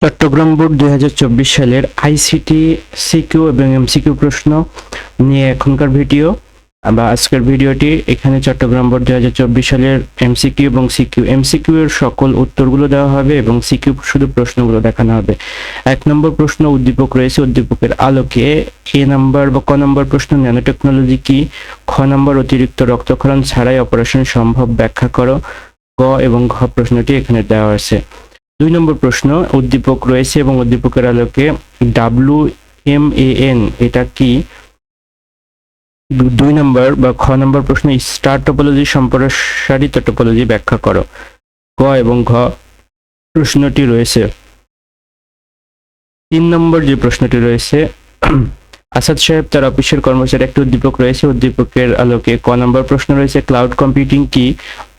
Chittagong board 2024 সালের ICT CQ এবং MCQ প্রশ্ন নিয়ে এখনকার ভিডিও বা আজকের ভিডিওটি। এখানে চট্টগ্রাম বোর্ড 2024 সালের এমসিকিউ এবং সিকিউ, এমসিকিউ এর সকল উত্তরগুলো দেওয়া হবে এবং সিকিউ শুধু প্রশ্নগুলো দেখানো হবে। 1 নম্বর প্রশ্ন উদ্দীপক রয়েছে, উদ্দীপকের আলোকে এ নাম্বার বা ক নম্বর প্রশ্ন ন্যানো টেকনোলজি কি, খ নম্বর অতিরিক্ত রক্তক্ষরণ ছাড়াই অপারেশন সম্ভব ব্যাখ্যা করো। গ এবং ঘ প্রশ্নটি এখানে দেওয়া আছে। 2 নম্বর প্রশ্ন উদ্দীপক রয়েছে এবং উদ্দীপকের আলোকে WMAN এটা কি। 2 নম্বর বা খ নম্বর প্রশ্ন স্টার টপোলজি সম্প্রসারিত টপোলজি ব্যাখ্যা করো। গ এবং ঘ প্রশ্নটি রয়েছে। 3 নম্বর যে প্রশ্নটি রয়েছে আসাদ সাহেব তার অফিসের কর্মচারী, একটি উদ্দীপক রয়েছে, উদ্দীপকের আলোকে ক নম্বর প্রশ্ন রয়েছে ক্লাউড কম্পিউটিং কি।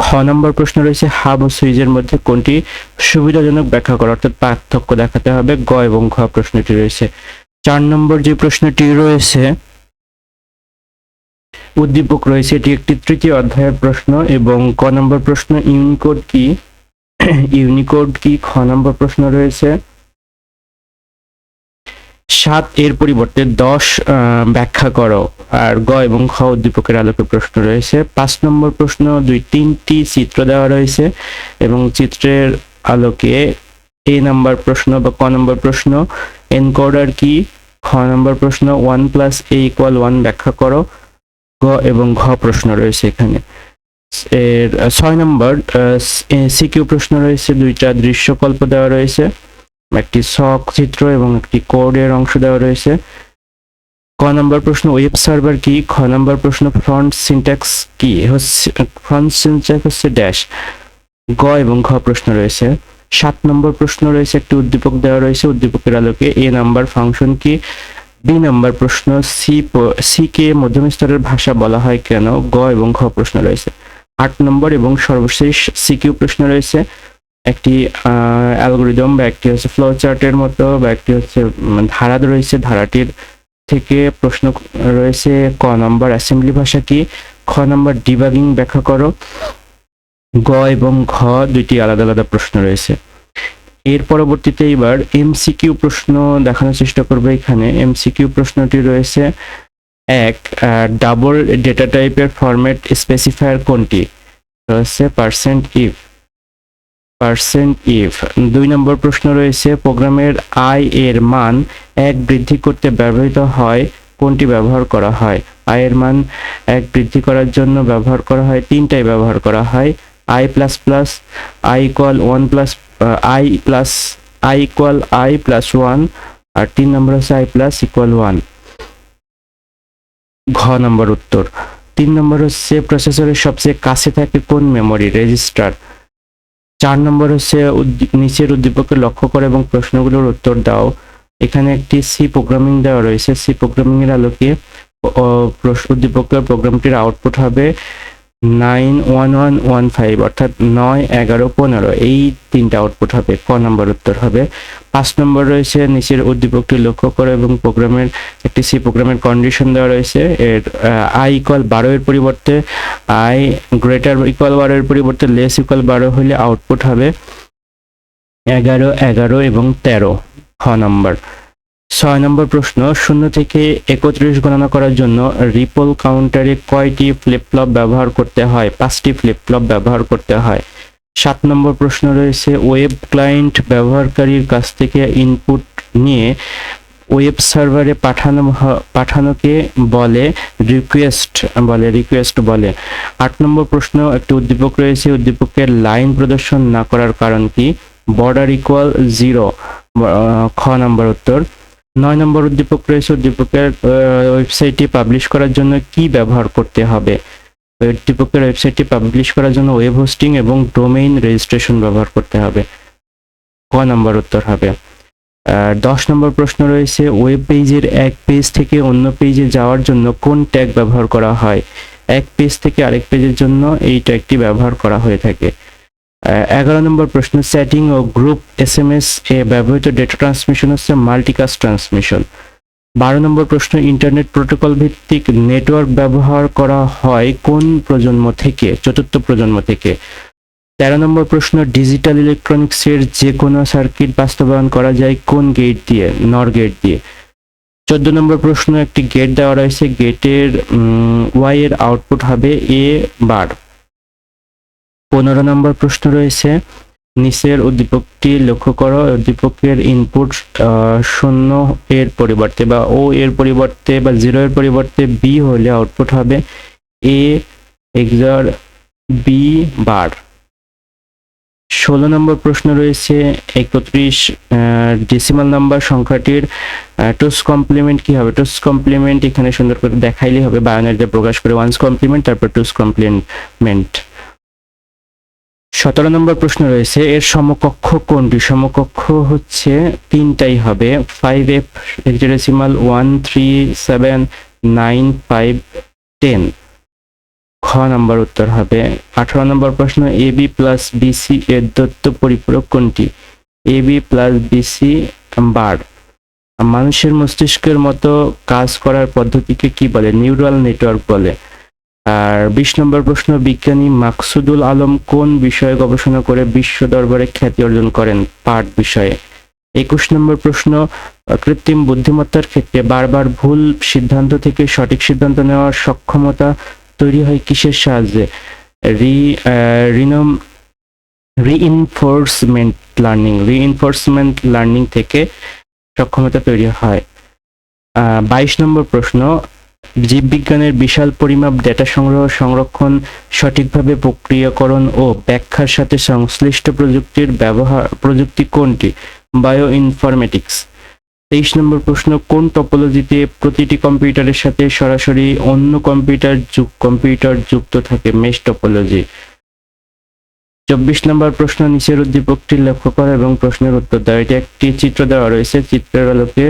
খ নম্বর প্রশ্ন রয়েছে হাব ও সুইচের মধ্যে কোনটি সুবিধাজনক ব্যাখ্যা করা, অর্থাৎ পার্থক্য দেখাতে হবে। গ এবং ঘ প্রশ্নটি রয়েছে। 4 নম্বর যে প্রশ্নটি রয়েছে উদ্দীপক রয়েছে, এটি একটি তৃতীয় অধ্যায়ের প্রশ্ন এবং ক নম্বর প্রশ্ন ইউনিকোড কি। ইউনিকোড কি। খ নম্বর প্রশ্ন রয়েছে 7 এর পরিবর্তে 10 ব্যাখ্যা করো। আর গ এবং খ উদ্দীপকের আলোকে প্রশ্ন রয়েছে। 5 নম্বর প্রশ্ন 3টি চিত্র দেওয়া রয়েছে এবং চিত্রের আলোকে এ নাম্বার প্রশ্ন বা ক নম্বর প্রশ্ন এনকোডার কি। খ নম্বর প্রশ্ন 1 + a = 1 ব্যাখ্যা করো। গ এবং ঘ প্রশ্ন রয়েছে এখানে। এর 6 নম্বর সিকিউ প্রশ্ন রয়েছে, 2টা দৃশ্যকল্প দেওয়া রয়েছে, একটি ছক চিত্র এবং একটি কোডের অংশ দেওয়া রয়েছে। ক নম্বর প্রশ্ন ওয়েব সার্ভার কি। খ নম্বর প্রশ্ন ফ্রন্ট সিনট্যাক্স কি হচ্ছে, ফ্রন্ট সিনট্যাক্স হচ্ছে ড্যাশ। গ এবং ঘ প্রশ্ন রয়েছে। 7 নম্বর প্রশ্ন রয়েছে, একটি উদ্দীপক দেওয়া রয়েছে, উদ্দীপকের আলোকে এ নাম্বার ফাংশন কি। বি নাম্বার প্রশ্ন সি কে মধ্যম স্তরের ভাষা বলা হয় কেন। গ এবং ঘ প্রশ্ন রয়েছে। 8 নম্বর এবং সর্বশেষ সিকিউ প্রশ্ন রয়েছে, একটি অ্যালগরিদম বা একটি হচ্ছে ফ্লো চার্টের মতো বা একটি হচ্ছে ধারা রয়েছে, ধারাটির থেকে প্রশ্ন রয়েছে। ক নম্বর অ্যাসেম্বলি ভাষা কি। খ নম্বর ডিবাগিং ব্যাখ্যা করো। গ এবং ঘ দুইটি আলাদা আলাদা প্রশ্ন রয়েছে। এর পরবর্তীতে এবার এমসিকিউ প্রশ্ন দেখানোর চেষ্টা করবে। এখানে এমসিকিউ প্রশ্নটি রয়েছে 1 ডাবল ডেটা টাইপের ফরম্যাট স্পেসিফায়ার কোনটি, হচ্ছে %if। 2 নম্বর প্রশ্ন রয়েছে প্রোগ্রামের আই এর মান 1 বৃদ্ধি করতে ব্যবহৃত হয় কোনটি ব্যবহার করা হয়। আই এর মান 1 বৃদ্ধি করার জন্য ব্যবহার করা হয়, তিনটাই ব্যবহার করা হয়। i++, i = 1 plus i = i+1 আর 3 নম্বর হচ্ছে i+ = 1। ঘ নম্বর উত্তর। 3 নম্বর হচ্ছে প্রসেসরের সবচেয়ে কাছে থাকে কোন মেমরি, রেজিস্টার। 4 নম্বর হচ্ছে নিচের উদ্দীপকে লক্ষ্য করো এবং প্রশ্নগুলোর উত্তর দাও। এখানে একটি সি প্রোগ্রামিং দেওয়া রয়েছে, সি প্রোগ্রামিং এর আলোকে উদ্দীপকের প্রোগ্রামটির আউটপুট হবে 91115 অর্থাৎ 9 11 15 এই তিনটা আউটপুট হবে। ক নম্বর উত্তর হবে। 5 নম্বর রয়েছে নিচের উদ্দীপকটি লক্ষ্য করো এবং প্রোগ্রামের একটি সি প্রোগ্রামের কন্ডিশন দেওয়া রয়েছে। এর i = 12 এর পরিবর্তে i > 12 এর পরিবর্তে <= 12 হলে আউটপুট হবে 11 11 এবং 13। খ নম্বর। 6 নম্বর প্রশ্ন 0 থেকে 31 গণনা করার জন্য রিপল কাউন্টারে কয়টি ফ্লিপ ফ্লপ ব্যবহার করতে হয়। 5টি ফ্লিপ ফ্লপ ব্যবহার করতে হয়। 7 নম্বর প্রশ্ন রয়েছে ওয়েব ক্লায়েন্ট ব্যবহারকারীর কাছ থেকে ইনপুট নিয়ে ওয়েব সার্ভারে পাঠানোকে বলে রিকোয়েস্ট বলে। 8 নম্বর প্রশ্ন একটি উদ্দীপক রয়েছে, উদ্দীপকের লাইন প্রদর্শন না করার কারণ কি। বর্ডার = 0। খ নম্বর উত্তর। 9 নম্বর উদ্দীপক রয়েছে, উদ্দীপকের ওয়েবসাইটটি পাবলিশ করার জন্য কি ব্যবহার করতে হবে। উদ্দীপকের ওয়েবসাইটটি পাবলিশ করার জন্য ওয়েব হোস্টিং এবং ডোমেইন রেজিস্ট্রেশন ব্যবহার করতে হবে। ক নম্বর উত্তর হবে। 10 নম্বর প্রশ্ন রয়েছে ওয়েব পেজের এক পেজ থেকে অন্য পেজে যাওয়ার জন্য কোন ট্যাগ ব্যবহার করা হয়। এক পেজ থেকে আরেক পেজের জন্য এই ট্যাগটি ব্যবহার করা হয়ে থাকে। 11 নম্বর প্রশ্ন চ্যাটিং ও গ্রুপ SMS এ ব্যবহৃত ডেটা ট্রান্সমিশন হচ্ছে মাল্টিকাস্ট ট্রান্সমিশন। 12 নম্বর প্রশ্ন ইন্টারনেট প্রোটোকল ভিত্তিক নেটওয়ার্ক ব্যবহার করা হয় কোন প্রজন্ম থেকে, চতুর্থ প্রজন্ম থেকে। 13 নম্বর প্রশ্ন, ডিজিটাল ইলেকট্রনিক্সের যে কোনো সার্কিট বাস্তবায়ন করা যায় কোন গেট দিয়ে? নর গেট দিয়ে। 14 নম্বর প্রশ্ন, একটি গেট দেওয়া রয়েছে, গেটের ওয়াই এর আউটপুট হবে এ বার। 15 নম্বর প্রশ্ন রয়েছে, নিচের উদ্দীপকটি লক্ষ্য করো, উদ্দীপকের ইনপুট 0 এর পরিবর্তে বা ও এর পরিবর্তে বা 0 এর পরিবর্তে বি হলে আউটপুট হবে এ এক্সর বি বার। 16 নম্বর প্রশ্ন রয়েছে, 31 ডেসিমাল নাম্বার সংখ্যাটির টুস কমপ্লিমেন্ট কি হবে? টুস কমপ্লিমেন্ট এখানে সুন্দর করে দেখাইলেই হবে, বায়োনারিতে প্রকাশ করে ওয়ান্স কমপ্লিমেন্ট তারপর টুস কমপ্লিমেন্ট। 17 নম্বর প্রশ্ন রয়েছে, এর সমকক্ষ কোনটি? সমকক্ষ হচ্ছে তিনটাই হবে, 5f হেক্সাডেসিমাল 1 3 7 9 5 10। খ নাম্বার উত্তর হবে। 18 নম্বর প্রশ্ন, এবি প্লাস বিসি এর দত্ত পরিপূরক কোনটি? এবি প্লাস বিসি বার। মানুষের মস্তিষ্কের মতো কাজ করার পদ্ধতিকে কি বলে? নিউরাল নেটওয়ার্ক বলে। আর 20 নম্বর প্রশ্ন, বিজ্ঞানী মাকসুদুল আলম কোন বিষয়ে গবেষণা করে বিশ্ব দরবারে খ্যাতি অর্জন করেন? পাট বিষয়ে। 21 নম্বর প্রশ্ন, কৃত্রিম বুদ্ধিমত্তার ক্ষেত্রে বারবার ভুল সিদ্ধান্ত থেকে সঠিক সিদ্ধান্ত নেওয়ার সক্ষমতা তৈরি হয় কিসের সাহায্যে? রিইনফোর্সমেন্ট লার্নিং থেকে সক্ষমতা তৈরি হয়। 22 নম্বর প্রশ্ন, জীববিজ্ঞানের বিশাল পরিমাপ ডেটা সংগ্রহ, সংরক্ষণ, সঠিকভাবে প্রক্রিয়াকরণ ও ব্যাখ্যার সাথে সংশ্লিষ্ট প্রযুক্তি কোনটি? Bio informatics. 23 নম্বর প্রশ্ন, কোন টপোলজিতে প্রতিটি কম্পিউটারের সাথে সরাসরি অন্য কম্পিউটার যুক্ত থাকে? Mesh topology. 24 নম্বর প্রশ্ন, নিচের উদ্দীপকটি লক্ষ্য করো এবং প্রশ্নের উত্তর দাও। এটি একটি চিত্র দেওয়া রয়েছে, চিত্রের আলোকে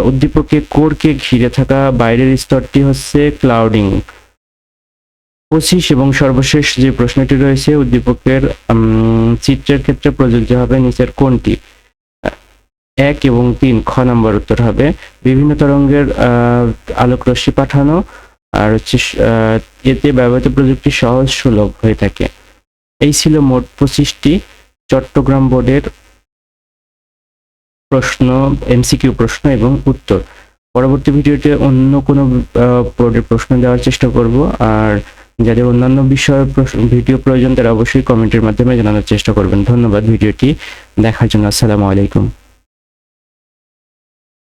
উদ্দীপকে কোরকে ঘিরে থাকা বাইরের স্তরটি হচ্ছে ক্লাউডিং। 25 এবং সর্বশেষ যে প্রশ্নটি রয়েছে, উদ্দীপকের চিত্রের ক্ষেত্রে প্রযোজ্য হবে নিচের কোনটি? 1 এবং 3। খ নম্বর উত্তর হবে। বিভিন্ন তরঙ্গের আলোক রশ্মি পাঠানো আর হচ্ছে এতে ব্যবহৃত প্রযুক্তি সহজ সুলভ হয়ে থাকে। এই ছিল মোট 25টি চট্টগ্রাম বোর্ডের প্রশ্ন, এমসিকিউ প্রশ্ন এবং উত্তর। পরবর্তী ভিডিওতে অন্য কোনো বোর্ডের প্রশ্ন দেওয়ার চেষ্টা করব। আর যাদের অন্যান্য বিষয়ের ভিডিও প্রয়োজন তারা অবশ্যই কমেন্টের মাধ্যমে জানানোর চেষ্টা করবেন। ধন্যবাদ ভিডিওটি দেখার জন্য। আসসালামু আলাইকুম।